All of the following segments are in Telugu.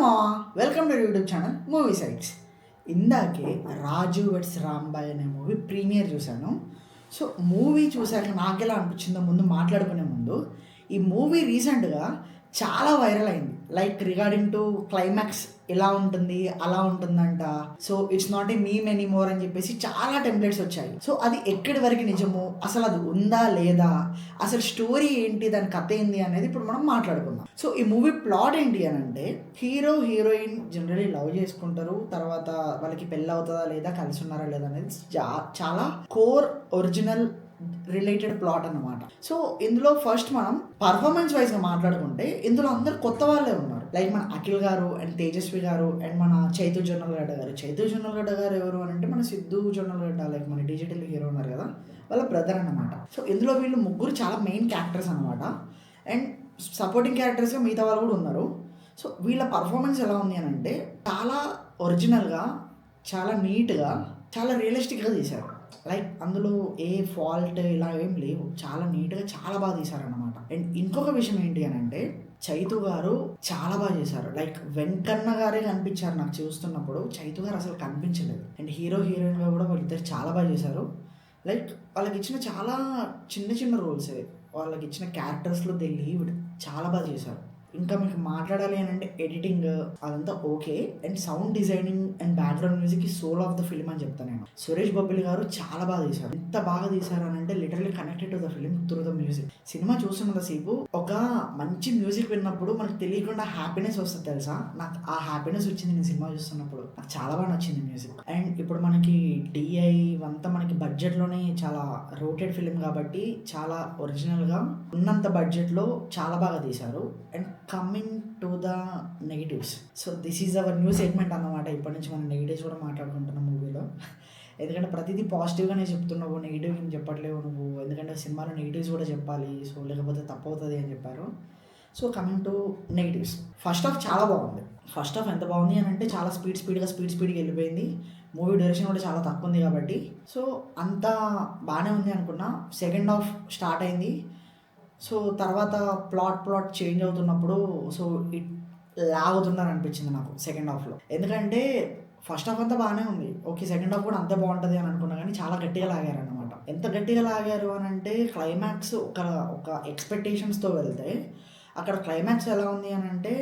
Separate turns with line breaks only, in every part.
మావా, welcome to YouTube channel movie sites. ఇందాకే రాజు వెడ్స్ రాంబాయ్ అనే మూవీ ప్రీమియర్ చూశాను. సో మూవీ చూశాక నాకెలా అనిపించిందో ముందు మాట్లాడుకునే ముందు, ఈ మూవీ రీసెంట్గా చాలా వైరల్ అయింది. లైక్ రిగార్డింగ్ టు క్లైమాక్స్ ఎలా ఉంటుంది అలా ఉంటుందంట. So it's not a meme anymore అని చెప్పేసి చాలా టెంప్లెట్స్ వచ్చాయి. సో అది ఎక్కడి వరకు నిజము, అసలు అది ఉందా లేదా, అసలు స్టోరీ ఏంటి, దాని కథ ఏంటి అనేది ఇప్పుడు మనం మాట్లాడుకుందాం. సో ఈ మూవీ ప్లాట్ ఏంటి అని అంటే, హీరో హీరోయిన్ జనరలీ లవ్ చేసుకుంటారు, తర్వాత వాళ్ళకి పెళ్ళి అవుతుందా లేదా, కలిసి ఉన్నారా లేదా అనేది చాలా కోర్ ఒరిజినల్ రిలేటెడ్ ప్లాట్ అన్నమాట. సో ఇందులో ఫస్ట్ మనం పర్ఫార్మెన్స్ వైజ్గా మాట్లాడుకుంటే ఇందులో అందరు కొత్త వాళ్ళే ఉన్నారు. లైక్ మన అఖిల్ గారు అండ్ తేజస్వి గారు అండ్ మన చైతు జొన్నలగడ్డ గారు. చైతు జొన్నలగడ్డ గారు ఎవరు అని అంటే మన సిద్ధు జొన్నలగడ్డ, లైక్ మన డిజిటల్ హీరో ఉన్నారు కదా, వాళ్ళ బ్రదర్ అన్నమాట. సో ఇందులో వీళ్ళు ముగ్గురు చాలా మెయిన్ క్యారెక్టర్స్ అనమాట. అండ్ సపోర్టింగ్ క్యారెక్టర్స్గా మిగతా వాళ్ళు కూడా ఉన్నారు. సో వీళ్ళ పర్ఫార్మెన్స్ ఎలా ఉంది అని అంటే చాలా ఒరిజినల్గా, చాలా నీట్గా, చాలా రియలిస్టిక్గా తీశారు. లైక్ అందులో ఏ ఫాల్ట్ ఇలా ఏం లేవు, చాలా నీట్గా చాలా బాగా తీశారనమాట. అండ్ ఇంకొక విషయం ఏంటి అని అంటే, చైతు గారు చాలా బాగా చేశారు. లైక్ వెంకన్న గారే కనిపించారు నాకు చూస్తున్నప్పుడు, చైతు గారు అసలు కనిపించలేదు. అండ్ హీరో హీరోయిన్గా కూడా వాళ్ళిద్దరు చాలా బాగా చేశారు. లైక్ వాళ్ళకి ఇచ్చిన చాలా చిన్న చిన్న రోల్సే, వాళ్ళకి ఇచ్చిన క్యారెక్టర్స్లో దే లీవ్డ్ చాలా బాగా చేశారు. ఇంకా మీకు మాట్లాడాలి అని అంటే ఎడిటింగ్ అదంతా okay. And sound designing and background music ఈ సోల్ ఆఫ్ ద ఫిల్మ్ అని చెప్తాను నేను. సురేష్ బొబ్బిలి గారు చాలా బాగా తీశారు. ఎంత బాగా తీశారు అని అంటే literally connected to the film through the music. సినిమా చూస్తున్నంతసేపు ఒక మంచి మ్యూజిక్ విన్నప్పుడు మనకు తెలియకుండా హ్యాపీనెస్ వస్తుంది తెలుసా. నాకు ఆ హ్యాపీనెస్ వచ్చింది నేను సినిమా చూస్తున్నప్పుడు. నాకు చాలా బాగా నచ్చింది మ్యూజిక్. అండ్ ఇప్పుడు మనకి డిఐ అంతా మనకి బడ్జెట్లోనే చాలా రోటెడ్ ఫిల్మ్ కాబట్టి చాలా ఒరిజినల్గా ఉన్నంత బడ్జెట్లో చాలా బాగా తీశారు. And coming to the negatives, so this is our new segment అన్నమాట. ఇప్పటి నుంచి మనం నెగిటివ్స్ కూడా మాట్లాడుకుంటున్నాం మూవీలో. ఎందుకంటే ప్రతిదీ పాజిటివ్గానే చెప్తున్నావు, నెగిటివ్ ఏం చెప్పట్లేవు నువ్వు, ఎందుకంటే సినిమాలో నెగిటివ్స్ కూడా చెప్పాలి, సో లేకపోతే తప్పు అవుతుంది అని చెప్పారు. So coming to negatives, first half చాలా బాగుంది. ఫస్ట్ హాఫ్ ఎంత బాగుంది అని అంటే చాలా స్పీడ్గా వెళ్ళిపోయింది. మూవీ డ్యూరేషన్ కూడా చాలా తక్కువ ఉంది కాబట్టి సో అంత బాగానే ఉంది అనుకున్నా. సెకండ్ హాఫ్ స్టార్ట్ అయింది. సో తర్వాత ప్లాట్ చేంజ్ అవుతున్నప్పుడు సో ఇట్ లాగుతున్నారు అనిపించింది నాకు సెకండ్ హాఫ్లో. ఎందుకంటే ఫస్ట్ హాఫ్ అంతా బాగానే ఉంది, ఓకే, సెకండ్ హాఫ్ కూడా అంతే బాగుంటుంది అని అనుకున్నా, కానీ చాలా గట్టిగా లాగారు అనమాట. ఎంత గట్టిగా లాగారు అని అంటే క్లైమాక్స్ ఒక ఎక్స్పెక్టేషన్స్తో వెళ్తే అక్కడ క్లైమాక్స్ ఎలా ఉంది అని అంటే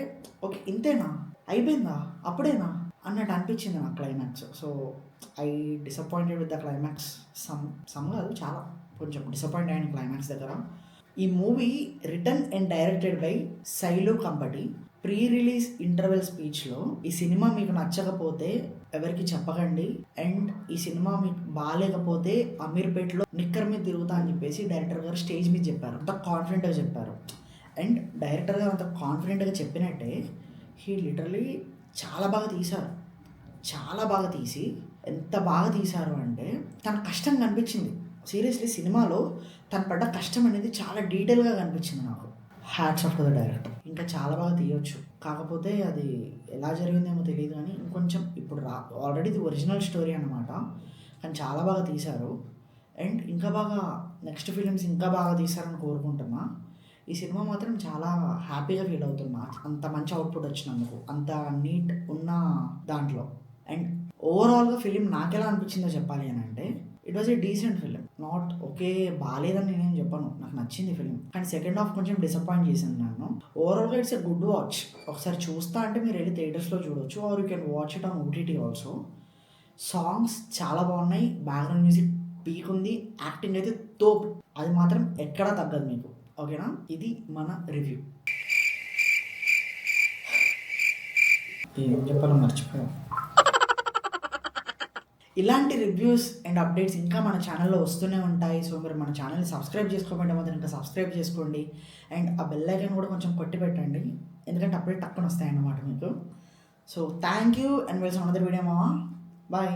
ఓకే ఇంతేనా, అయిపోయిందా, అప్పుడేనా అన్నట్టు అనిపించింది నాకు climax. So I disappointed with the climax. Some కాదు, చాలా కొంచెం డిసప్పాయింట్ అయ్యాను క్లైమాక్స్ దగ్గర. ఈ movie written and directed by Sailu Kampati. Pre release interval స్పీచ్లో ఈ సినిమా మీకు నచ్చకపోతే ఎవరికి చెప్పకండి, అండ్ ఈ సినిమా మీకు బాగాలేకపోతే అమీర్పేట్లో నిక్కర్ మీద తిరుగుతా అని చెప్పేసి డైరెక్టర్ గారు స్టేజ్ మీద చెప్పారు. అంత కాన్ఫిడెంట్గా చెప్పారు. అండ్ డైరెక్టర్ గారు అంత కాన్ఫిడెంట్గా చెప్పినట్టే హీ లిటరలీ చాలా బాగా తీశారు. చాలా బాగా తీసి ఎంత బాగా తీశారు అంటే తన కష్టం కనిపించింది. సీరియస్లీ సినిమాలో తను పడ్డ కష్టం అనేది చాలా డీటెయిల్గా కనిపించింది నాకు. Hats off to the director. ఇంకా చాలా బాగా తీయొచ్చు, కాకపోతే అది ఎలా జరిగిందేమో తెలియదు, కానీ ఇంకొంచెం ఇప్పుడు ఆల్రెడీ ఇది ఒరిజినల్ స్టోరీ అనమాట, కానీ చాలా బాగా తీశారు. అండ్ ఇంకా బాగా నెక్స్ట్ ఫిలిమ్స్ ఇంకా బాగా తీశారని కోరుకుంటున్నా. ఈ సినిమా మాత్రం చాలా హ్యాపీగా ఫీల్ అవుతున్నా, అంత మంచి అవుట్పుట్ వచ్చినందుకు, అంత నీట్ ఉన్న దాంట్లో. అండ్ ఓవరాల్గా ఫిలిం నాకెలా అనిపించిందో చెప్పాలి అని అంటే it was a decent film. Not okay బాగాలేదని నేనేం చెప్పను, నాకు నచ్చింది ఫిలిం, కానీ సెకండ్ హాఫ్ కొంచెం డిసప్పాయింట్ చేసింది నన్ను. ఓవరాల్గా ఇట్స్ ఎ గుడ్ వాచ్. ఒకసారి చూస్తా అంటే మీరు వెళ్ళి థియేటర్స్లో చూడొచ్చు, or you can watch it on OTT also. Songs చాలా బాగున్నాయి, బ్యాక్గ్రౌండ్ మ్యూజిక్ పీక్ ఉంది, యాక్టింగ్ అయితే తోపు, అది మాత్రం ఎక్కడా తగ్గదు మీకు. ఓకేనా, ఇది మన రివ్యూ. ఏం చెప్పాలో మర్చిపోయాం. ఇలాంటి రివ్యూస్ అండ్ అప్డేట్స్ ఇంకా మన ఛానల్లో వస్తూనే ఉంటాయి. సో మీరు మన ఛానల్ని సబ్స్క్రైబ్ చేసుకోకపోతే మాత్రం ఇంకా సబ్స్క్రైబ్ చేసుకోండి. అండ్ ఆ బెల్ ఐకాన్ కూడా కొంచెం కొట్టి పెట్టండి, ఎందుకంటే అప్పుడే టక్కున వస్తాయన్నమాట మీకు. So thank you and we'll see another video మావా. బాయ్.